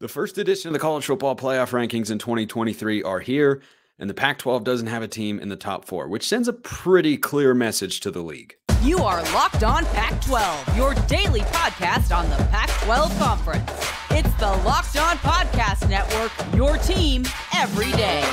The first edition of the College Football Playoff Rankings in 2023 are here, and the Pac-12 doesn't have a team in the top four, which sends a pretty clear message to the league. You are Locked On Pac-12, your daily podcast on the Pac-12 Conference. It's the Locked On Podcast Network, your team every day.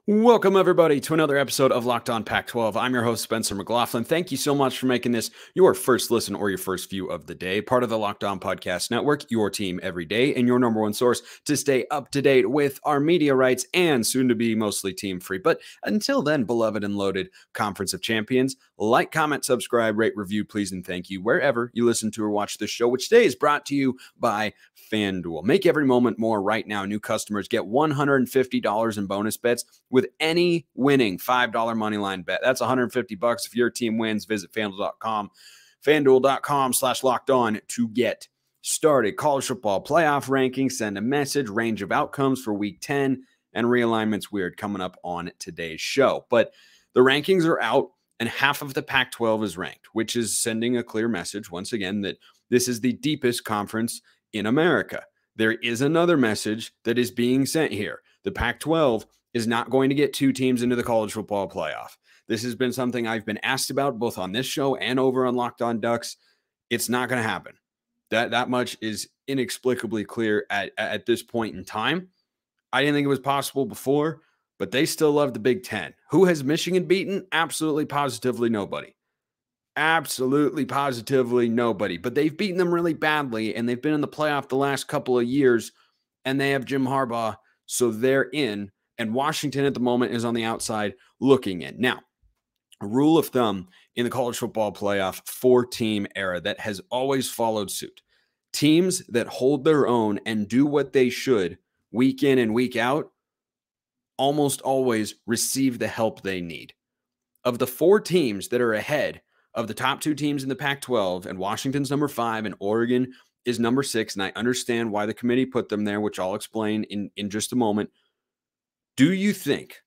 Welcome, everybody, to another episode of Locked On Pac-12. I'm your host, Spencer McLaughlin. Thank you so much for making this your first listen or your first view of the day. Part of the Locked On Podcast Network, your team every day, and your number one source to stay up to date with our media rights and soon to be mostly team-free. But until then, beloved and loaded Conference of Champions, like, comment, subscribe, rate, review, please, and thank you wherever you listen to or watch this show, which today is brought to you by FanDuel. Make every moment more right now. New customers get $150 in bonus bets with any winning $5 moneyline bet. That's $150 if your team wins. Visit FanDuel.com, FanDuel.com/lockedon to get started. College football playoff rankings, send a message, range of outcomes for week 10, and realignments weird coming up on today's show. But the rankings are out, and half of the Pac-12 is ranked, which is sending a clear message once again that this is the deepest conference in America. There is another message that is being sent here. The Pac-12 is not going to get two teams into the college football playoff. This has been something I've been asked about both on this show and over on Locked On Ducks. It's not going to happen. That much is inexplicably clear at this point in time. I didn't think it was possible before, but they still love the Big Ten. Who has Michigan beaten? Absolutely, positively nobody. Absolutely, positively nobody. But they've beaten them really badly, and they've been in the playoff the last couple of years, and they have Jim Harbaugh, so they're in. And Washington at the moment is on the outside looking in. Now, a rule of thumb in the college football playoff 4-team era that has always followed suit. Teams that hold their own and do what they should week in and week out almost always receive the help they need. Of the 4 teams that are ahead of the top 2 teams in the Pac-12, and Washington's number 5 and Oregon is number 6, and I understand why the committee put them there, which I'll explain in just a moment. Do you think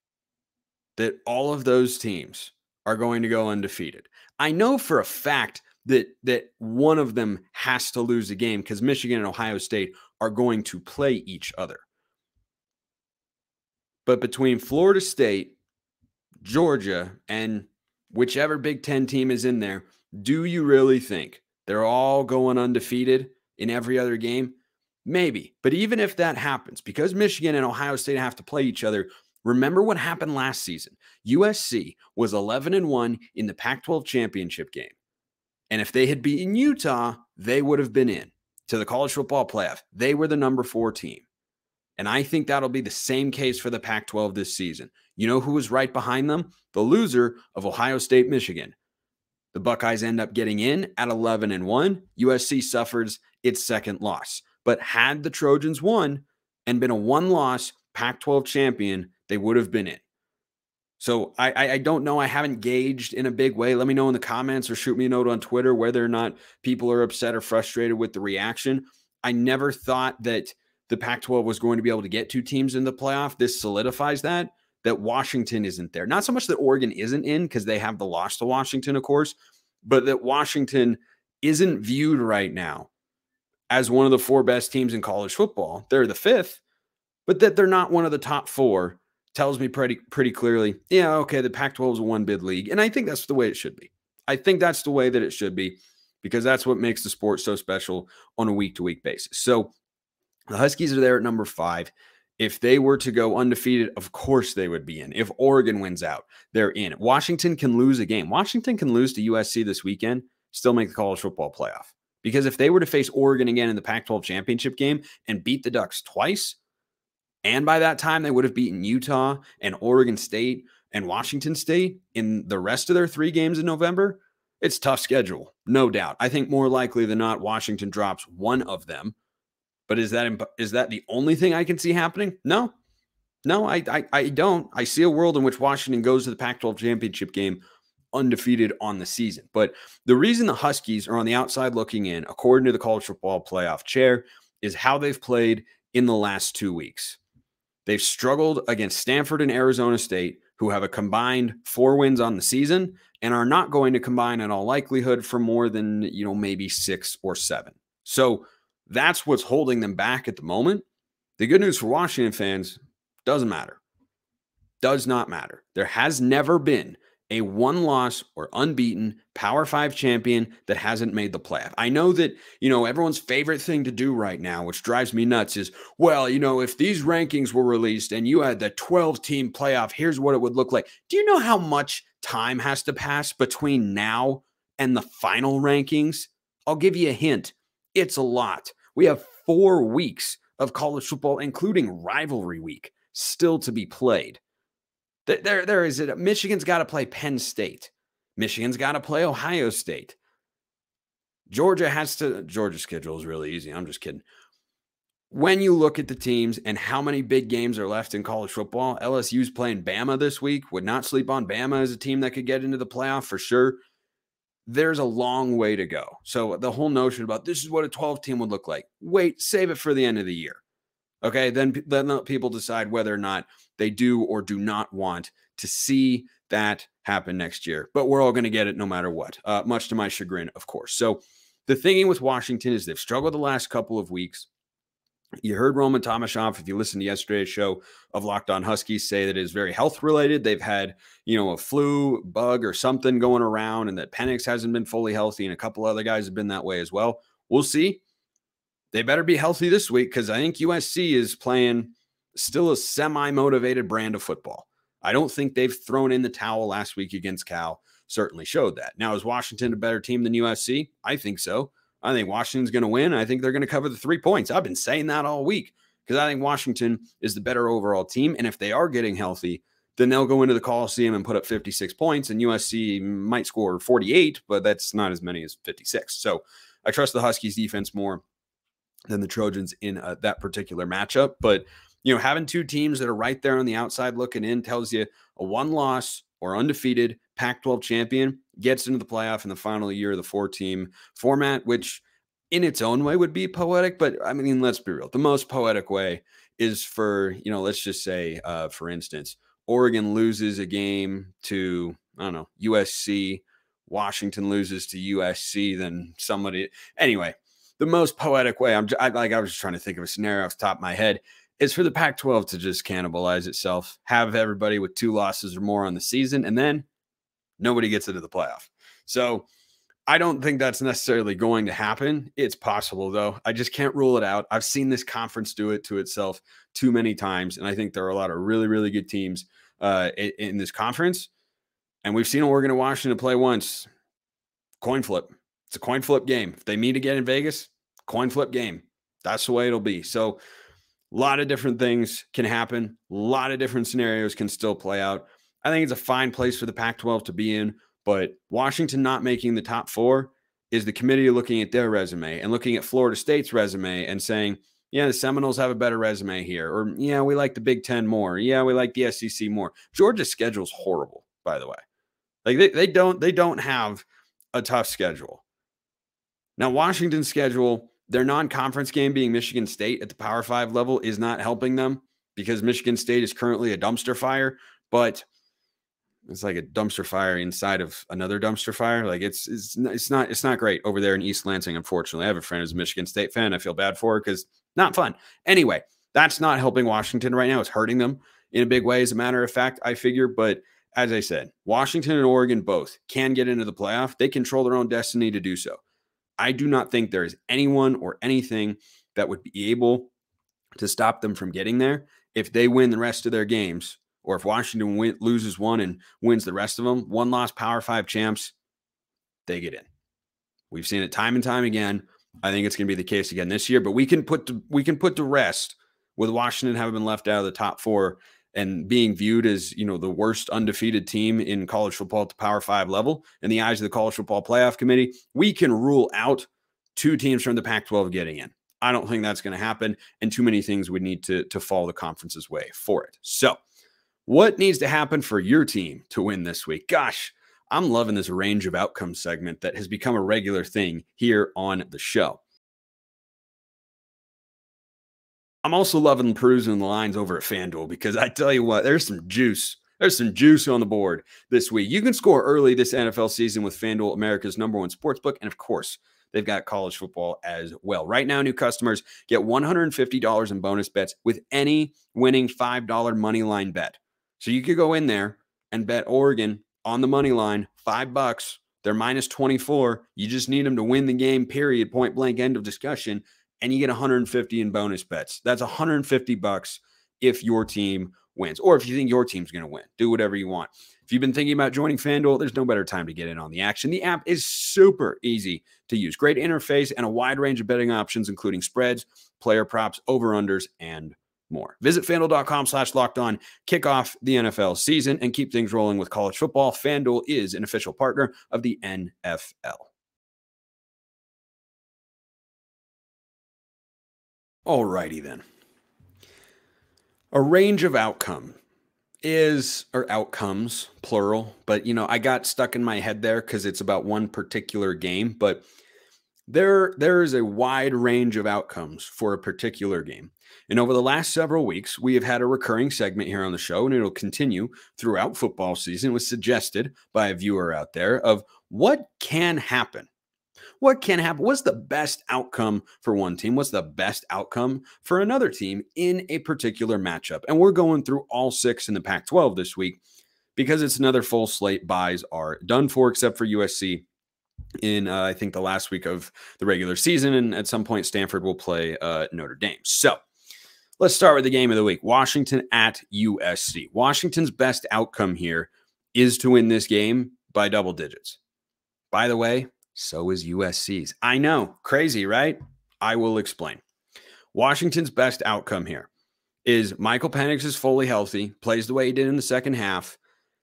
that all of those teams are going to go undefeated? I know for a fact that one of them has to lose a game because Michigan and Ohio State are going to play each other. But between Florida State, Georgia, and whichever Big Ten team is in there, do you really think they're all going undefeated in every other game? Maybe. But even if that happens, because Michigan and Ohio State have to play each other, remember what happened last season. USC was 11-1 in the Pac-12 championship game. And if they had beaten Utah, they would have been in to the college football playoff. They were the number 4 team. And I think that'll be the same case for the Pac-12 this season. You know who was right behind them? The loser of Ohio State, Michigan. The Buckeyes end up getting in at 11-1. USC suffers its second loss. But had the Trojans won and been a one-loss Pac-12 champion, they would have been in. So I don't know. I haven't gauged in a big way. Let me know in the comments or shoot me a note on Twitter whether or not people are upset or frustrated with the reaction. I never thought that the Pac-12 was going to be able to get 2 teams in the playoff. This solidifies that Washington isn't there. Not so much that Oregon isn't in because they have the loss to Washington, of course, but that Washington isn't viewed right now as one of the 4 best teams in college football. They're the 5th, but that they're not one of the top 4 tells me pretty clearly, yeah, okay, the Pac-12 is a one-bid league, and I think that's the way it should be. I think that's the way that it should be because that's what makes the sport so special on a week-to-week basis. So the Huskies are there at number 5. If they were to go undefeated, of course they would be in. If Oregon wins out, they're in. Washington can lose a game. Washington can lose to USC this weekend, still make the college football playoff. Because if they were to face Oregon again in the Pac-12 championship game and beat the Ducks twice, and by that time they would have beaten Utah and Oregon State and Washington State in the rest of their 3 games in November, it's a tough schedule, no doubt. I think more likely than not, Washington drops one of them. But is that the only thing I can see happening? No, I don't. I see a world in which Washington goes to the Pac-12 championship game undefeated on the season. But the reason the Huskies are on the outside looking in, according to the college football playoff chair, is how they've played in the last 2 weeks. They've struggled against Stanford and Arizona State, who have a combined 4 wins on the season and are not going to combine in all likelihood for more than, maybe 6 or 7. So that's what's holding them back at the moment. The good news for Washington fans, doesn't matter. Does not matter. There has never been a 1-loss or unbeaten Power 5 champion that hasn't made the playoff. I know that, everyone's favorite thing to do right now, which drives me nuts, is, well, if these rankings were released and you had the 12-team playoff, here's what it would look like. Do you know how much time has to pass between now and the final rankings? I'll give you a hint. It's a lot. We have 4 weeks of college football, including rivalry week, still to be played. There is it. Michigan's got to play Penn State. Michigan's got to play Ohio State. Georgia's schedule is really easy. I'm just kidding. When you look at the teams and how many big games are left in college football, LSU's playing Bama this week. Would not sleep on Bama as a team that could get into the playoff for sure. There's a long way to go. So the whole notion about this is what a 12 team would look like. Wait, save it for the end of the year. Okay, then people decide whether or not they do or do not want to see that happen next year. But we're all going to get it no matter what, much to my chagrin, of course. So the thinking with Washington is they've struggled the last couple of weeks. You heard Roman Tomashoff, if you listened to yesterday's show of Locked On Huskies, say that it is very health related. They've had, a flu bug or something going around, and that Penix hasn't been fully healthy, and a couple other guys have been that way as well. We'll see. They better be healthy this week because I think USC is playing still a semi-motivated brand of football. I don't think they've thrown in the towel last week against Cal. Certainly showed that. Now, is Washington a better team than USC? I think so. I think Washington's going to win. I think they're going to cover the 3 points. I've been saying that all week because I think Washington is the better overall team. And if they are getting healthy, then they'll go into the Coliseum and put up 56 points, and USC might score 48, but that's not as many as 56. So I trust the Huskies defense more than the Trojans in that particular matchup. But, having 2 teams that are right there on the outside looking in tells you a 1-loss or undefeated Pac-12 champion gets into the playoff in the final year of the 4-team format, which in its own way would be poetic. But I mean, let's be real. The most poetic way is for, let's just say, for instance, Oregon loses a game to, USC, Washington loses to USC, then somebody, anyway, the most poetic way, I was just trying to think of a scenario off the top of my head, is for the Pac-12 to just cannibalize itself, have everybody with 2 losses or more on the season, and then nobody gets into the playoff. So I don't think that's necessarily going to happen. It's possible, though. I just can't rule it out. I've seen this conference do it to itself too many times, and I think there are a lot of really, really good teams in this conference. And we've seen Oregon and Washington play once. Coin flip. It's a coin flip game. If they meet again in Vegas, coin flip game. That's the way it'll be. So a lot of different things can happen. A lot of different scenarios can still play out. I think it's a fine place for the Pac-12 to be in, but Washington not making the top 4 is the committee looking at their resume and looking at Florida State's resume and saying, yeah, the Seminoles have a better resume here. Or, yeah, we like the Big Ten more. Yeah, we like the SEC more. Georgia's schedule's horrible, by the way. Like they don't have a tough schedule. Now, Washington's schedule, their non-conference game being Michigan State at the Power 5 level is not helping them because Michigan State is currently a dumpster fire, but it's like a dumpster fire inside of another dumpster fire. Like it's not great over there in East Lansing, unfortunately. I have a friend who's a Michigan State fan. I feel bad for her because not fun. Anyway, that's not helping Washington right now. It's hurting them in a big way, as a matter of fact, I figure. But as I said, Washington and Oregon both can get into the playoff. They control their own destiny to do so. I do not think there is anyone or anything that would be able to stop them from getting there if they win the rest of their games, or if Washington loses one and wins the rest of them. 1-loss Power 5 champs, they get in. We've seen it time and time again. I think it's going to be the case again this year, but we can put to rest with Washington having been left out of the top 4 and being viewed as, the worst undefeated team in college football at the Power 5 level in the eyes of the College Football Playoff Committee. We can rule out 2 teams from the Pac-12 getting in. I don't think that's going to happen, and too many things would need to fall the conference's way for it. So what needs to happen for your team to win this week? Gosh, I'm loving this range of outcomes segment that has become a regular thing here on the show. I'm also loving perusing the lines over at FanDuel because I tell you what, there's some juice. There's some juice on the board this week. You can score early this NFL season with FanDuel, America's #1 sportsbook. And of course, they've got college football as well. Right now, new customers get $150 in bonus bets with any winning $5 money line bet. So you could go in there and bet Oregon on the money line, $5. They're minus 24. You just need them to win the game, period, point blank, end of discussion. And you get 150 in bonus bets. That's $150 if your team wins, or if you think your team's going to win. Do whatever you want. If you've been thinking about joining FanDuel, there's no better time to get in on the action. The app is super easy to use. Great interface and a wide range of betting options, including spreads, player props, over-unders, and more. Visit FanDuel.com/lockedon. Kick off the NFL season and keep things rolling with college football. FanDuel is an official partner of the NFL. Alrighty then. A range of outcomes, plural, but I got stuck in my head there because it's about one particular game, but there is a wide range of outcomes for a particular game. And over the last several weeks, we have had a recurring segment here on the show, and it'll continue throughout football season. It was suggested by a viewer out there of what can happen. What can happen? What's the best outcome for one team? What's the best outcome for another team in a particular matchup? And we're going through all 6 in the Pac-12 this week because it's another full slate. Buys are done for, except for USC in, I think, the last week of the regular season. And at some point, Stanford will play Notre Dame. So let's start with the game of the week. Washington at USC. Washington's best outcome here is to win this game by double digits. By the way, so is USC's. I know, crazy, right? I will explain. Washington's best outcome here is Michael Penix is fully healthy, plays the way he did in the second half.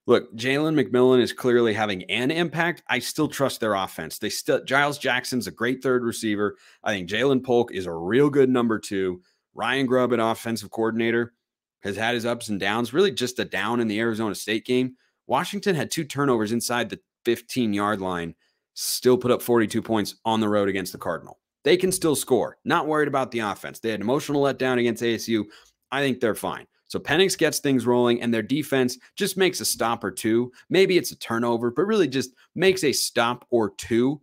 Look, Jalen McMillan is clearly having an impact. I still trust their offense. Giles Jackson's a great third receiver. I think Jalen Polk is a real good number 2. Ryan Grubb, an offensive coordinator, has had his ups and downs, really just a down in the Arizona State game. Washington had 2 turnovers inside the 15-yard line, still put up 42 points on the road against the Cardinal. They can still score. Not worried about the offense. They had an emotional letdown against ASU. I think they're fine. So Penix gets things rolling, and their defense just makes a stop or two. Maybe it's a turnover, but really just makes a stop or two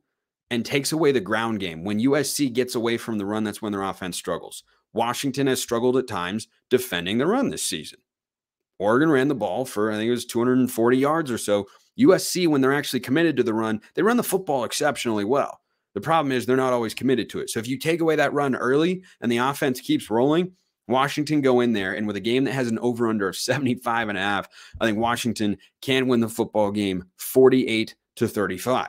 and takes away the ground game. When USC gets away from the run, that's when their offense struggles. Washington has struggled at times defending the run this season. Oregon ran the ball for, I think it was 240 yards or so. USC, when they're actually committed to the run, they run the football exceptionally well. The problem is they're not always committed to it. So if you take away that run early and the offense keeps rolling, Washington go in there, and with a game that has an over-under of 75.5, I think Washington can win the football game 48-35.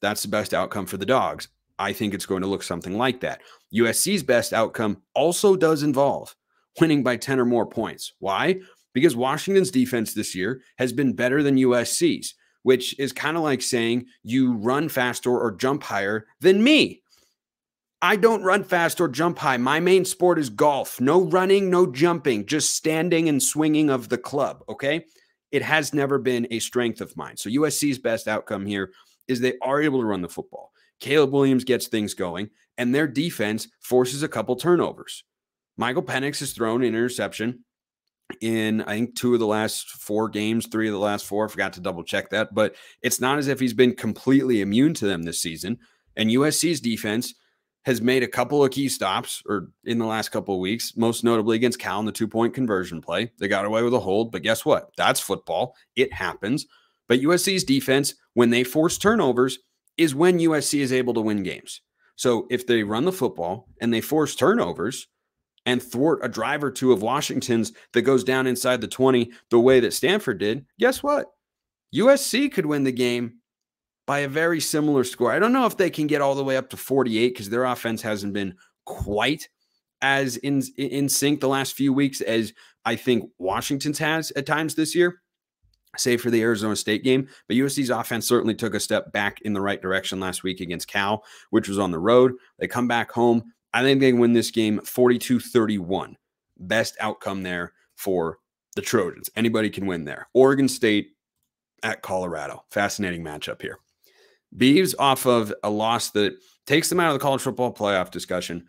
That's the best outcome for the Dogs. I think it's going to look something like that. USC's best outcome also does involve winning by 10 or more points. Why? Because Washington's defense this year has been better than USC's, which is kind of like saying you run faster or jump higher than me. I don't run fast or jump high. My main sport is golf. No running, no jumping, just standing and swinging of the club, okay? It has never been a strength of mine. So USC's best outcome here is they are able to run the football. Caleb Williams gets things going, and their defense forces a couple turnovers. Michael Penix has thrown an interception in, I think, 2 of the last 4 games, 3 of the last 4. I forgot to double check that, but it's not as if he's been completely immune to them this season. And USC's defense has made a couple of key stops in the last couple of weeks, most notably against Cal in the 2-point conversion play. They got away with a hold, but guess what? That's football. It happens. But USC's defense, when they force turnovers, is when USC is able to win games. So if they run the football and they force turnovers and thwart a drive or 2 of Washington's that goes down inside the 20 the way that Stanford did, guess what? USC could win the game by a very similar score. I don't know if they can get all the way up to 48 because their offense hasn't been quite as in sync the last few weeks as I think Washington's has at times this year, save for the Arizona State game. But USC's offense certainly took a step back in the right direction last week against Cal, which was on the road. They come back home. I think they can win this game 42-31. Best outcome there for the Trojans. Anybody can win there. Oregon State at Colorado. Fascinating matchup here. Beavs, off of a loss that takes them out of the college football playoff discussion,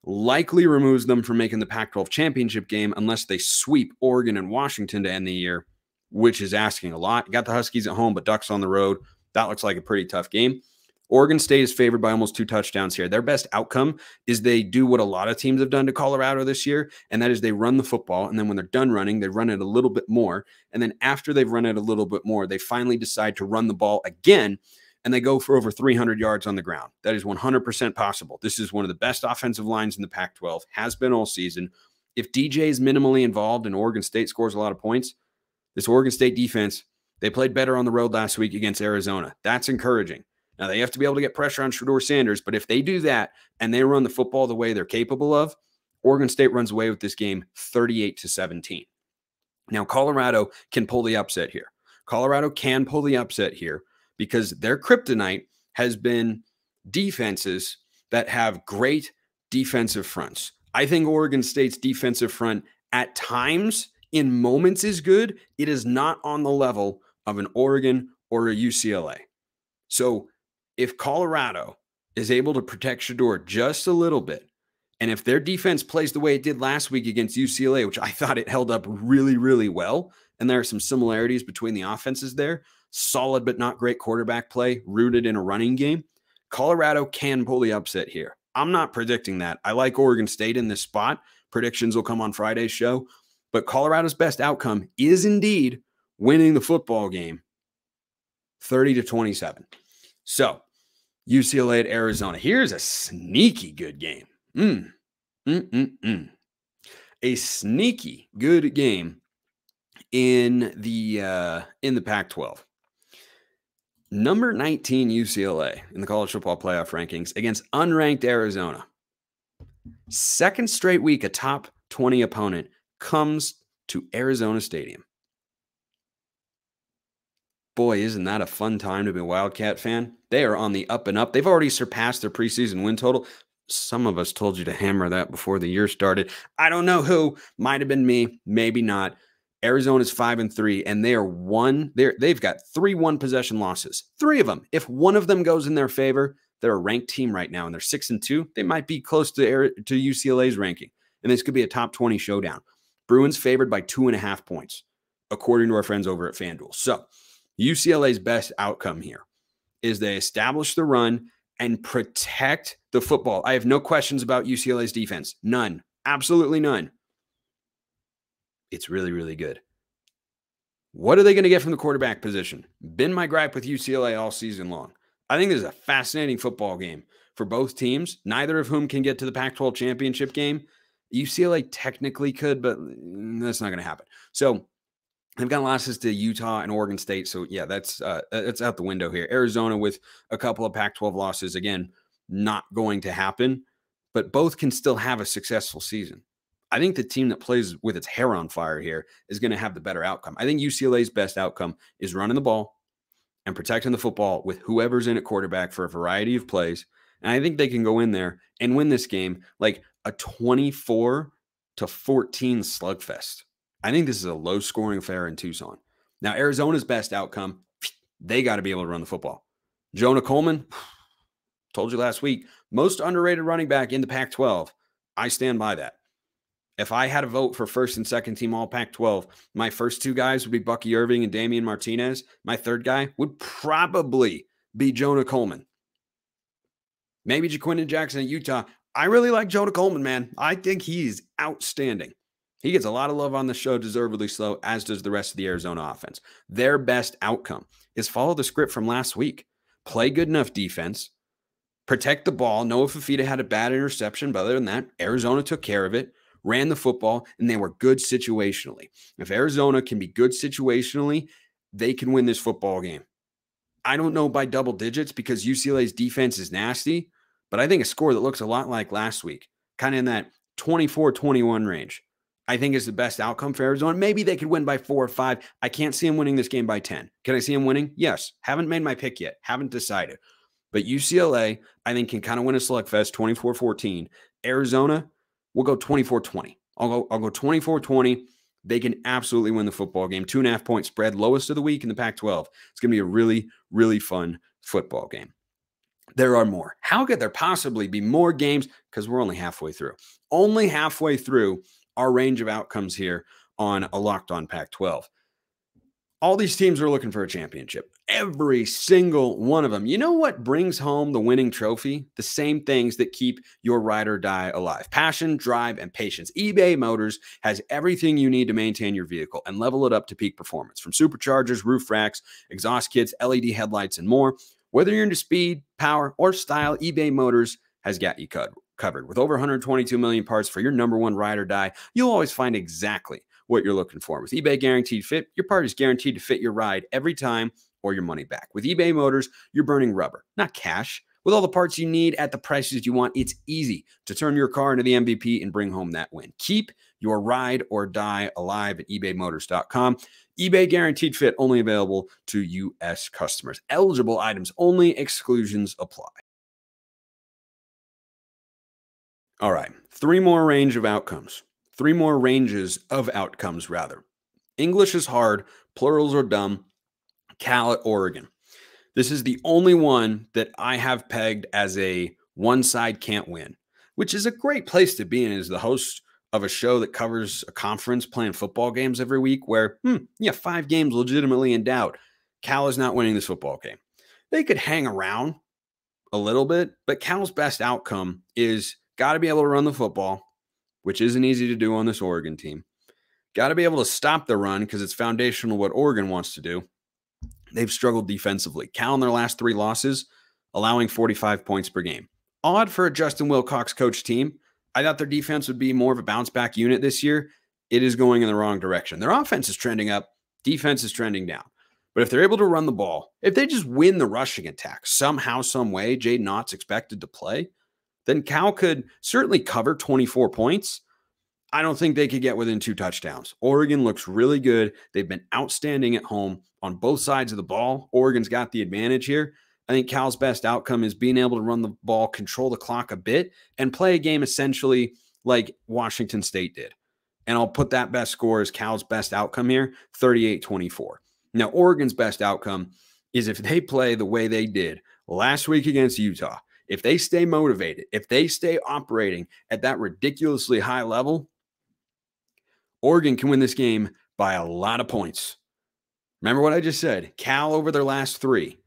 likely removes them from making the Pac-12 championship game unless they sweep Oregon and Washington to end the year, which is asking a lot. You got the Huskies at home, but Ducks on the road. That looks like a pretty tough game. Oregon State is favored by almost 2 touchdowns here. Their best outcome is they do what a lot of teams have done to Colorado this year, and that is they run the football, and then when they're done running, they run it a little bit more, and then after they've run it a little bit more, they finally decide to run the ball again, and they go for over 300 yards on the ground. That is 100% possible. This is one of the best offensive lines in the Pac-12, has been all season. If DJ is minimally involved and Oregon State scores a lot of points, this Oregon State defense, they played better on the road last week against Arizona. That's encouraging. Now, they have to be able to get pressure on Shedeur Sanders, but if they do that and they run the football the way they're capable of, Oregon State runs away with this game 38-17. Now, Colorado can pull the upset here. Colorado can pull the upset here because their kryptonite has been defenses that have great defensive fronts. I think Oregon State's defensive front at times, in moments, is good. It is not on the level of an Oregon or a UCLA. So if Colorado is able to protect Shedeur just a little bit, and if their defense plays the way it did last week against UCLA, which I thought it held up really, really well, and there are some similarities between the offenses there, solid but not great quarterback play, rooted in a running game, Colorado can pull the upset here. I'm not predicting that. I like Oregon State in this spot. Predictions will come on Friday's show. But Colorado's best outcome is indeed winning the football game 30-27. So, UCLA at Arizona. Here's a sneaky good game. A sneaky good game in the Pac-12. Number 19 UCLA in the college football playoff rankings against unranked Arizona. Second straight week, a top 20 opponent comes to Arizona Stadium. Boy, isn't that a fun time to be a Wildcat fan? They are on the up and up. They've already surpassed their preseason win total. Some of us told you to hammer that before the year started. I don't know who. Might have been me. Maybe not. Arizona's 5-3, and they've got 3 one-possession losses. 3 of them. If one of them goes in their favor, they're a ranked team right now, and they're 6-2. They might be close to UCLA's ranking, and this could be a top 20 showdown. Bruins favored by 2.5 points, according to our friends over at FanDuel. So, UCLA's best outcome here is they establish the run and protect the football. I have no questions about UCLA's defense. None. Absolutely none. It's really, really good. What are they going to get from the quarterback position? Been my gripe with UCLA all season long. I think this is a fascinating football game for both teams, neither of whom can get to the Pac-12 championship game. UCLA technically could, but that's not going to happen. So they've got losses to Utah and Oregon State. So, yeah, that's out the window here. Arizona with a couple of Pac-12 losses, again, not going to happen, but both can still have a successful season. I think the team that plays with its hair on fire here is going to have the better outcome. I think UCLA's best outcome is running the ball and protecting the football with whoever's in at quarterback for a variety of plays. And I think they can go in there and win this game like a 24-14 slugfest. I think this is a low-scoring affair in Tucson. Now, Arizona's best outcome, they got to be able to run the football. Jonah Coleman, told you last week, most underrated running back in the Pac-12. I stand by that. If I had a vote for first and second team all Pac-12, my first 2 guys would be Bucky Irving and Damian Martinez. My third guy would probably be Jonah Coleman. Maybe Jaquindon Jackson at Utah. I really like Jonah Coleman, man. I think he's outstanding. He gets a lot of love on the show, deservedly so, as does the rest of the Arizona offense. Their best outcome is follow the script from last week. Play good enough defense. Protect the ball. Noah Fafita had a bad interception, but other than that, Arizona took care of it. Ran the football, and they were good situationally. If Arizona can be good situationally, they can win this football game. I don't know by double digits because UCLA's defense is nasty, but I think a score that looks a lot like last week, kind of in that 24-21 range, I think is the best outcome for Arizona. Maybe they could win by 4 or 5. I can't see them winning this game by 10. Can I see them winning? Yes. Haven't made my pick yet. Haven't decided. But UCLA, I think, can kind of win a slugfest 24-14. Arizona, we'll go 24-20. I'll go 24-20. They can absolutely win the football game. 2.5 point spread, lowest of the week in the Pac-12. It's going to be a really, really fun football game. There are more. How could there possibly be more games? Because we're only halfway through. Only halfway through our range of outcomes here on a Locked On Pac-12. All these teams are looking for a championship. Every single one of them. You know what brings home the winning trophy? The same things that keep your ride or die alive. Passion, drive, and patience. eBay Motors has everything you need to maintain your vehicle and level it up to peak performance. From superchargers, roof racks, exhaust kits, LED headlights, and more. Whether you're into speed, power, or style, eBay Motors has got you covered. With over 122 million parts for your number one ride or die, you'll always find exactly what you're looking for. With eBay Guaranteed Fit, your part is guaranteed to fit your ride every time or your money back. With eBay Motors, you're burning rubber, not cash. With all the parts you need at the prices you want, it's easy to turn your car into the MVP and bring home that win. Keep your ride or die alive at ebaymotors.com. eBay Guaranteed Fit only available to U.S. customers. Eligible items only. Exclusions apply. All right, three more ranges of outcomes, rather. English is hard, plurals are dumb, Cal at Oregon. This is the only one that I have pegged as a one side can't win, which is a great place to be in as the host of a show that covers a conference playing football games every week where, 5 games legitimately in doubt. Cal is not winning this football game. They could hang around a little bit, but Cal's best outcome is got to be able to run the football, which isn't easy to do on this Oregon team. Got to be able to stop the run because it's foundational what Oregon wants to do. They've struggled defensively. Cal in their last 3 losses, allowing 45 points per game. Odd for a Justin Wilcox coach team. I thought their defense would be more of a bounce back unit this year. It is going in the wrong direction. Their offense is trending up. Defense is trending down. But if they're able to run the ball, if they just win the rushing attack somehow, some way, Jaden Ott's expected to play, then Cal could certainly cover 24 points. I don't think they could get within 2 touchdowns. Oregon looks really good. They've been outstanding at home on both sides of the ball. Oregon's got the advantage here. I think Cal's best outcome is being able to run the ball, control the clock a bit, and play a game essentially like Washington State did. And I'll put that best score as Cal's best outcome here, 38-24. Now, Oregon's best outcome is if they play the way they did last week against Utah, if they stay motivated, if they stay operating at that ridiculously high level, Oregon can win this game by a lot of points. Remember what I just said. Cal over their last 3,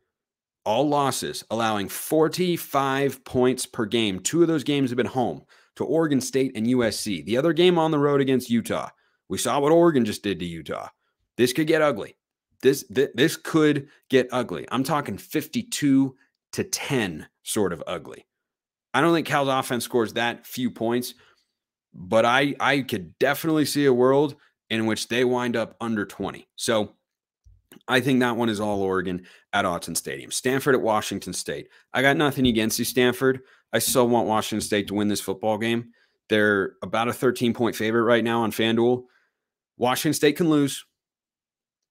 all losses, allowing 45 points per game. 2 of those games have been home to Oregon State and USC. The other game on the road against Utah. We saw what Oregon just did to Utah. This could get ugly. This could get ugly. I'm talking 52-10 sort of ugly. I don't think Cal's offense scores that few points, but I could definitely see a world in which they wind up under 20. So I think that one is all Oregon at Autzen Stadium. Stanford at Washington State. I got nothing against you, Stanford. I still want Washington State to win this football game. They're about a 13-point favorite right now on FanDuel. Washington State can lose.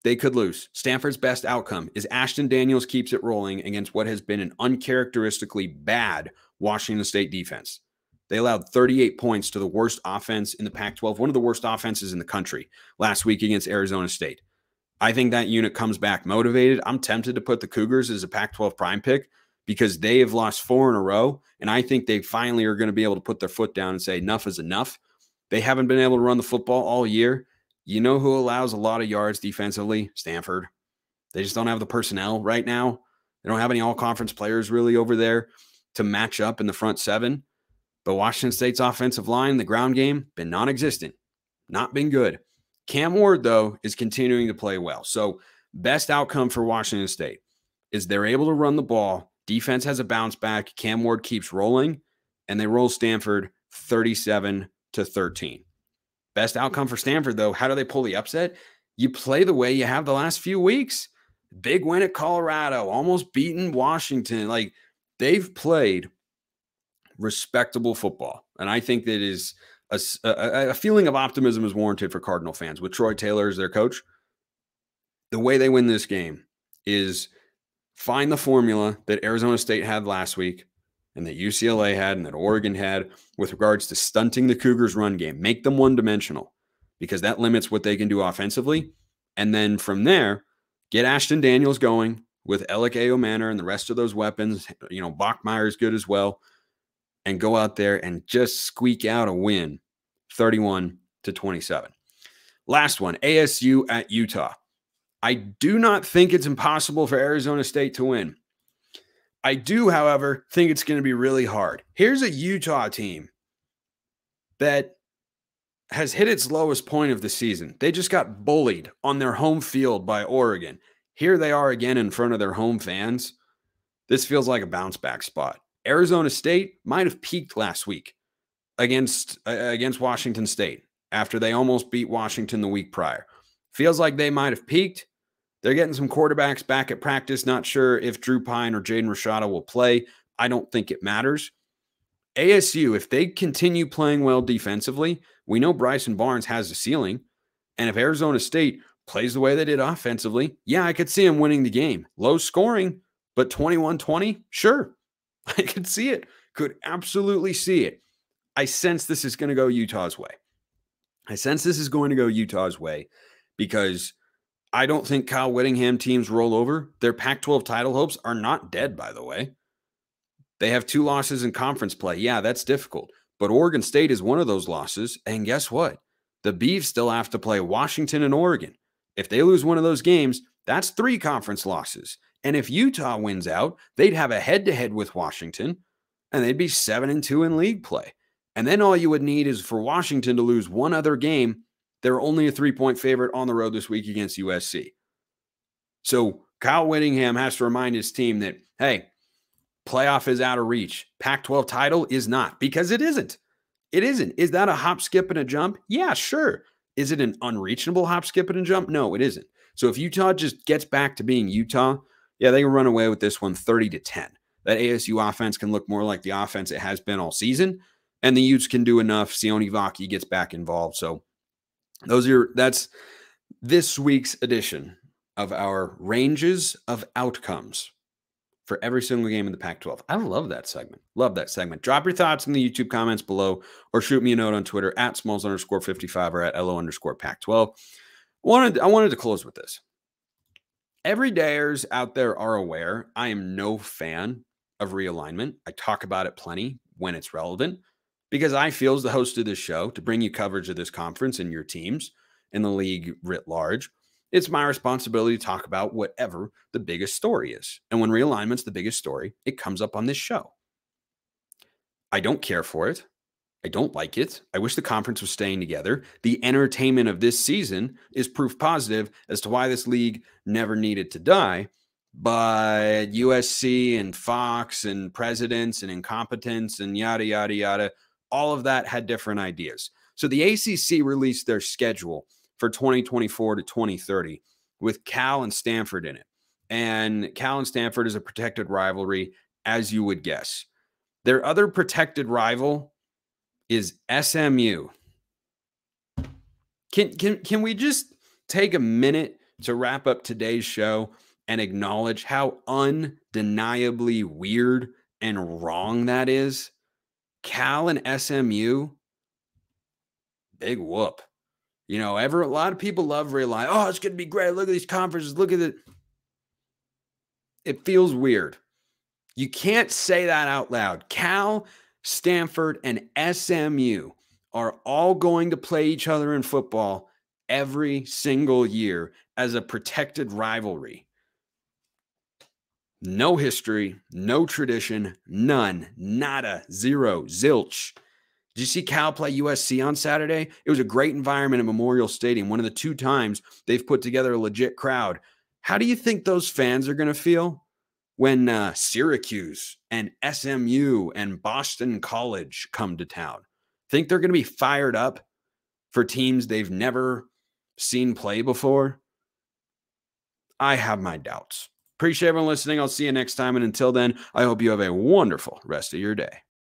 They could lose. Stanford's best outcome is Ashton Daniels keeps it rolling against what has been an uncharacteristically bad Washington State defense. They allowed 38 points to the worst offense in the Pac-12, one of the worst offenses in the country last week against Arizona State. I think that unit comes back motivated. I'm tempted to put the Cougars as a Pac-12 prime pick because they have lost 4 in a row, and I think they finally are going to be able to put their foot down and say enough is enough. They haven't been able to run the football all year. You know who allows a lot of yards defensively? Stanford. They just don't have the personnel right now. They don't have any all-conference players really over there to match up in the front 7. But Washington State's offensive line, the ground game, been non-existent. Not been good. Cam Ward, though, is continuing to play well. So best outcome for Washington State is they're able to run the ball. Defense has a bounce back. Cam Ward keeps rolling, and they roll Stanford 37-13. Best outcome for Stanford, though, how do they pull the upset? You play the way you have the last few weeks. Big win at Colorado, almost beaten Washington. Like, they've played respectable football. And I think that is a feeling of optimism is warranted for Cardinal fans with Troy Taylor as their coach. The way they win this game is find the formula that Arizona State had last week and that UCLA had and that Oregon had with regards to stunting the Cougars' run game. Make them one-dimensional because that limits what they can do offensively. And then from there, get Ashton Daniels going, with Elik Manor and the rest of those weapons. Bachmeier is good as well, and go out there and just squeak out a win, 31-27. Last one, ASU at Utah. I do not think it's impossible for Arizona State to win. I do, however, think it's going to be really hard. Here's a Utah team that has hit its lowest point of the season. They just got bullied on their home field by Oregon. Here they are again in front of their home fans. This feels like a bounce back spot. Arizona State might have peaked last week against Washington State after they almost beat Washington the week prior. Feels like they might have peaked. They're getting some quarterbacks back at practice. Not sure if Drew Pine or Jaden Rashada will play. I don't think it matters. ASU, if they continue playing well defensively, we know Bryson Barnes has a ceiling. And if Arizona State plays the way they did offensively, yeah, I could see him winning the game. Low scoring, but 21-20, sure. I could see it. Could absolutely see it. I sense this is going to go Utah's way. Because I don't think Kyle Whittingham teams roll over. Their Pac-12 title hopes are not dead, by the way. They have 2 losses in conference play. Yeah, that's difficult. But Oregon State is one of those losses. And guess what? The Beavs still have to play Washington and Oregon. If they lose one of those games, that's 3 conference losses. And if Utah wins out, they'd have a head-to-head with Washington, and they'd be 7-2 in league play. And then all you would need is for Washington to lose one other game. They're only a 3-point favorite on the road this week against USC. So Kyle Whittingham has to remind his team that, hey, playoff is out of reach. Pac-12 title is not, because it isn't. It isn't. Is that a hop, skip, and a jump? Yeah, sure. Is it an unreachable hop, skip, and a jump? No, it isn't. So if Utah just gets back to being Utah, yeah, they can run away with this one 30-10. That ASU offense can look more like the offense it has been all season, and the Utes can do enough. Sione Vaki gets back involved. So that's this week's edition of our ranges of outcomes for every single game in the Pac-12. I love that segment. Love that segment. Drop your thoughts in the YouTube comments below, or shoot me a note on Twitter at Smalls_55 or at LO_Pac-12. I wanted to close with this. Everydayers out there are aware I am no fan of realignment. I talk about it plenty when it's relevant, because I feel as the host of this show, to bring you coverage of this conference and your teams and the league writ large, it's my responsibility to talk about whatever the biggest story is. And when realignment's the biggest story, it comes up on this show. I don't care for it. I don't like it. I wish the conference was staying together. The entertainment of this season is proof positive as to why this league never needed to die. But USC and Fox and presidents and incompetence and yada, yada, yada, all of that had different ideas. So the ACC released their schedule for 2024 to 2030 with Cal and Stanford in it. And Cal and Stanford is a protected rivalry, as you would guess. Their other protected rival is SMU. Can we just take a minute to wrap up today's show and acknowledge how undeniably weird and wrong that is? Cal and SMU, big whoop. A lot of people love realize, oh, it's going to be great. Look at these conferences. Look at it. It feels weird. You can't say that out loud. Cal, Stanford, and SMU are all going to play each other in football every single year as a protected rivalry. No history, no tradition, none, nada, zero, zilch. Did you see Cal play USC on Saturday? It was a great environment at Memorial Stadium, one of the 2 times they've put together a legit crowd. How do you think those fans are going to feel when Syracuse and SMU and Boston College come to town? Think they're going to be fired up for teams they've never seen play before? I have my doubts. Appreciate everyone listening. I'll see you next time. And until then, I hope you have a wonderful rest of your day.